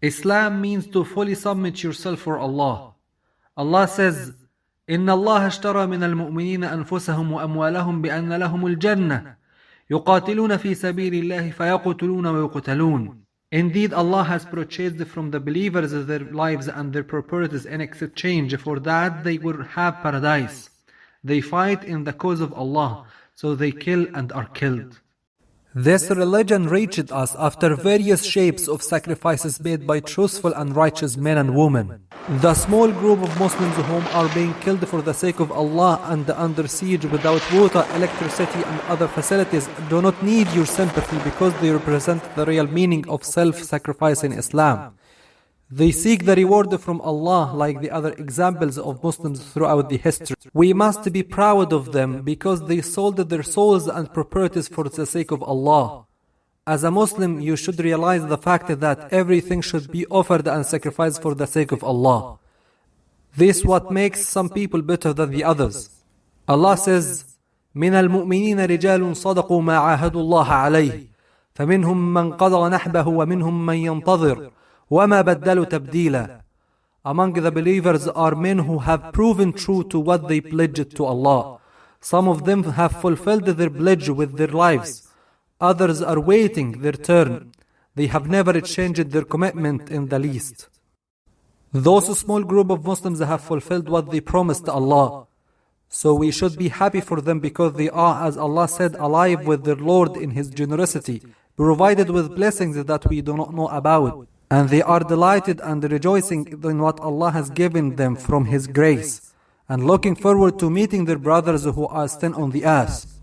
Islam means to fully submit yourself for Allah. Allah says, إن الله اشترى من المؤمنين أنفسهم وأموالهم بأن لهم الجنة يقاتلون في سبيل الله فيقتلون ويقتلون. Indeed, Allah has purchased from the believers their lives and their properties in exchange for that they will have paradise. They fight in the cause of Allah, so they kill and are killed. This religion reached us after various shapes of sacrifices made by truthful and righteous men and women. The small group of Muslims whom are being killed for the sake of Allah and under siege without water, electricity and other facilities do not need your sympathy because they represent the real meaning of self-sacrifice in Islam. They seek the reward from Allah like the other examples of Muslims throughout the history. We must be proud of them because they sold their souls and properties for the sake of Allah. As a Muslim, you should realize the fact that everything should be offered and sacrificed for the sake of Allah. This is what makes some people better than the others. Allah says, من المؤمنين رجال صدقوا ما عاهدوا الله عليه فمنهم من قضى نحبه ومنهم من ينتظر وَمَا بَدَّلُوا تَبْدِيلًا. Among the believers are men who have proven true to what they pledged to Allah. Some of them have fulfilled their pledge with their lives. Others are waiting their turn. They have never changed their commitment in the least. Those small group of Muslims have fulfilled what they promised to Allah. So we should be happy for them because they are, as Allah said, alive with their Lord in His generosity, provided with blessings that we do not know about. And they are delighted and rejoicing in what Allah has given them from His grace, and looking forward to meeting their brothers who are still on the earth.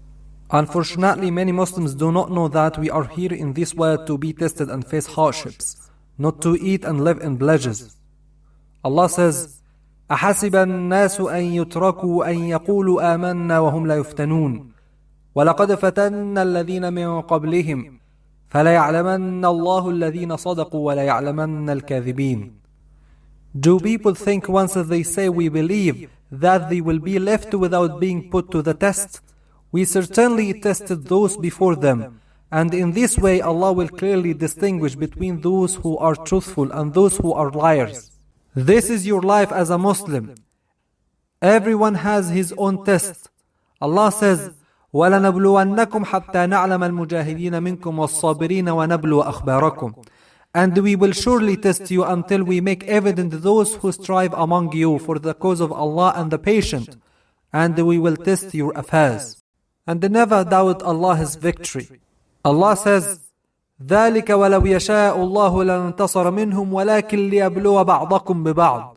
Unfortunately, many Muslims do not know that we are here in this world to be tested and face hardships, not to eat and live in pleasures. Allah says, أَحَسِبَ النَّاسُ أَن يُتْرَكُوا أَن يَقُولُوا آمَنَّا وَهُمْ لَا يُفْتَنُونَ وَلَقَدْ فَتَنَّا الَّذِينَ مِن قَبْلِهِمْ فَلَيَعْلَمَنَّ اللَّهُ الَّذِينَ صَدَقُوا وَلَيَعْلَمَنَّ الْكَاذِبِينَ. Do people think once they say we believe that they will be left without being put to the test? We certainly tested those before them, and in this way Allah will clearly distinguish between those who are truthful and those who are liars. This is your life as a Muslim. Everyone has his own test. Allah says, وَلَنَبْلُوَنَّكُمْ حَتَّى نَعْلَمَ الْمُجَاهِدِينَ مِنْكُمْ وَالصَّابِرِينَ وَنَبْلُوَ أَخْبَارَكُمْ. And we will surely test you until we make evident those who strive among you for the cause of Allah and the patient, and we will test your affairs. And never doubt Allah's victory. Allah says, ذَلِكَ وَلَوْ يَشَاءُ اللَّهُ لَانْتَصَرَ مِنْهُمْ وَلَكِنْ لِيَبْلُوَ بَعْضَكُمْ بِبَعْضٍ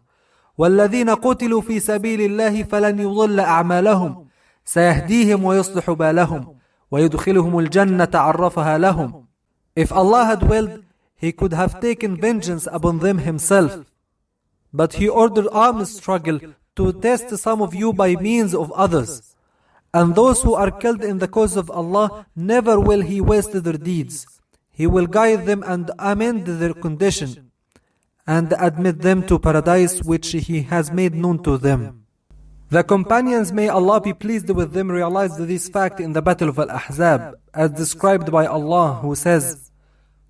وَالَّذِينَ قُتِلُوا فِي سَبِيلِ اللَّهِ فَلَنْ يُضِلَّ أَعْمَالَهُمْ سَيَهْدِيهِمْ وَيُصْلِحُ بَالَهُمْ وَيُدْخِلُهُمُ الْجَنَّةَ عَرَّفَهَا لَهُمْ. If Allah had willed, He could have taken vengeance upon them Himself. But He ordered armed struggle to test some of you by means of others. And those who are killed in the cause of Allah, never will He waste their deeds. He will guide them and amend their condition, and admit them to paradise which He has made known to them. The companions, may Allah be pleased with them, realized this fact in the battle of Al-Ahzab, as described by Allah, who says,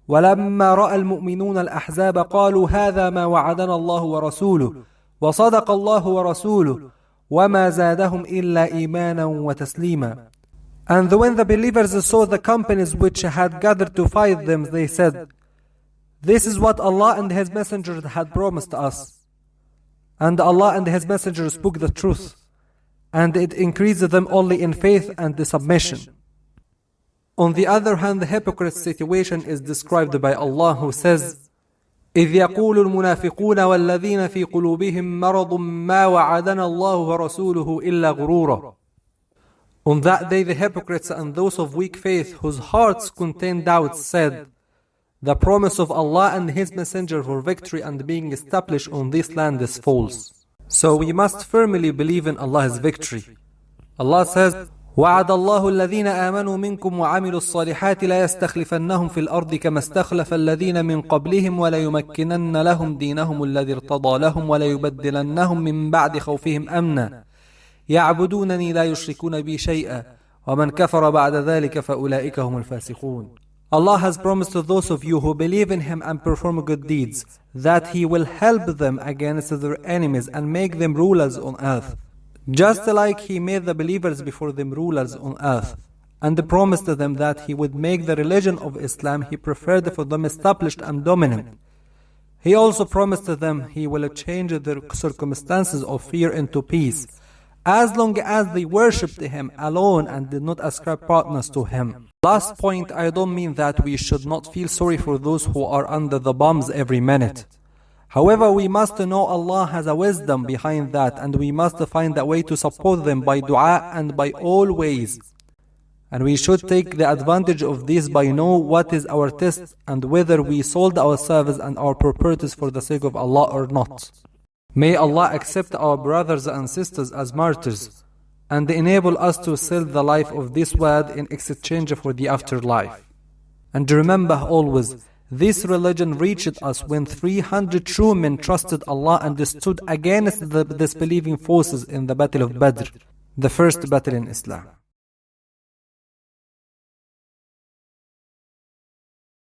وَلَمَّا رَأَى الْمُؤْمِنُونَ الْأَحْزَابَ قَالُوا هَذَا مَا وَعَدَنَا اللَّهُ وَرَسُولُهُ وَصَدَقَ اللَّهُ وَرَسُولُهُ وَمَا زَادَهُمْ إِلَّا إِيمَانًا وَتَسْلِيمًا. And when the believers saw the companies which had gathered to fight them, they said, this is what Allah and His Messenger had promised us. And Allah and His Messenger spoke the truth, and it increased them only in faith and submission. On the other hand, the hypocrite's situation is described by Allah, who says, إِذْ يَقُولُ الْمُنَافِقُونَ وَالَّذِينَ فِي قُلُوبِهِمْ مَرَضٌ مَا وَعَدَنَا اللَّهُ وَرَسُولُهُ إِلَّا غُرُورًا. On that day, the hypocrites and those of weak faith whose hearts contain doubts said, the promise of Allah and His Messenger for victory and being established on this land is false. So we must firmly believe in Allah's victory. Allah says, وَعَدَ اللَّهُ الَّذِينَ آمَنُوا مِنْكُمْ وَعَمِلُوا الصَّالِحَاتِ لَيَسْتَخْلِفَنَّهُمْ فِي الْأَرْضِ كَمَا اسْتَخْلَفَ الَّذِينَ مِنْ قَبْلِهِمْ وَلَيُمَكِّنَنَّ لَهُمْ دِينَهُمُ الَّذِي ارْتَضَى لَهُمْ وَلَيُبَدِّلَنَّهُمْ مِنْ بَعْدِ خَوْفِهِمْ أَمْنًا يَعْبُدُونَنِي لَا يُشْرِكُونَ بِي شَيْئًا وَمَنْ كَفَرَ بَعْدَ ذَلِكَ فَأُولَئِكَ هُمُ الْفَاسِقُونَ. Allah has promised to those of you who believe in Him and perform good deeds that He will help them against their enemies and make them rulers on earth, just like He made the believers before them rulers on earth, and promised to them that He would make the religion of Islam He preferred for them established and dominant. He also promised to them He will change their circumstances of fear into peace, as long as they worshipped Him alone and did not ascribe partners to Him. Last point, I don't mean that we should not feel sorry for those who are under the bombs every minute. However, we must know Allah has a wisdom behind that, and we must find a way to support them by dua and by all ways. And we should take the advantage of this by know what is our test and whether we sold ourselves and our properties for the sake of Allah or not. May Allah accept our brothers and sisters as martyrs and enable us to sell the life of this world in exchange for the afterlife. And remember always, this religion reached us when 300 true men trusted Allah and stood against the disbelieving forces in the Battle of Badr, the first battle in Islam.